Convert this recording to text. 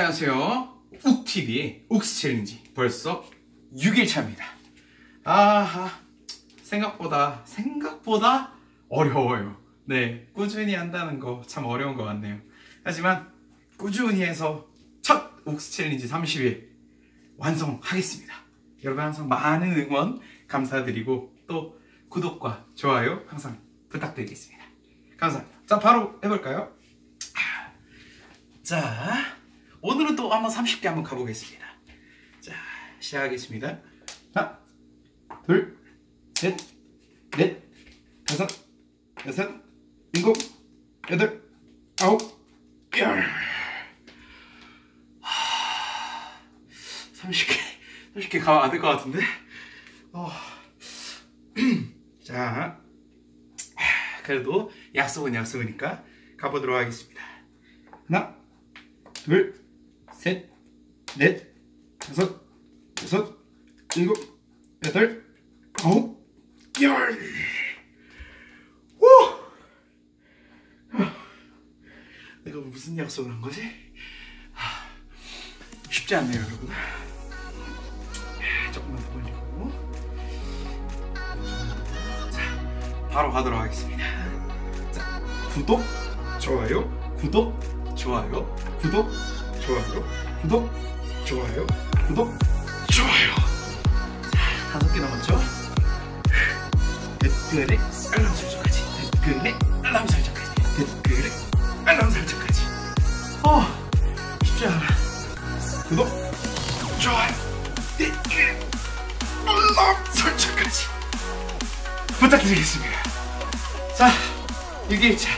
안녕하세요. 욱TV의 욱스 챌린지 벌써 6일차입니다. 아하, 생각보다 어려워요. 네, 꾸준히 한다는 거 참 어려운 것 같네요. 하지만 꾸준히 해서 첫 욱스 챌린지 30일 완성하겠습니다. 여러분 항상 많은 응원 감사드리고 또 구독과 좋아요 항상 부탁드리겠습니다. 감사합니다. 자, 바로 해볼까요? 자, 오늘은 또 한번 30개 한번 가보겠습니다. 자, 시작하겠습니다. 하나, 둘, 셋, 넷, 다섯, 여섯, 일곱, 여덟, 아홉, 열. 30개 가면 안 될 것 같은데? 자, 그래도 약속은 약속이니까 가보도록 하겠습니다. 하나, 둘, 셋, 넷, 다섯, 여섯, 일곱, 여덟, 아홉, 열. 내가 무슨 약속을 한 거지? 쉽지 않네요, 여러분. 조금만 더 벌리고. 자, 바로 가도록 하겠습니다. 자, 구독, 좋아요, 구독, 좋아요, 구독, 좋아요, 구독, 좋아요, 구독, 좋아요. 자, 5개 남았죠? 댓글에 알람 설정까지, 댓글에 알람 설정까지, 댓글에 알람 설정까지. 쉽지 않아. 구독, 좋아요, 댓글, 알람 설정까지 부탁드리겠습니다. 자, 6일차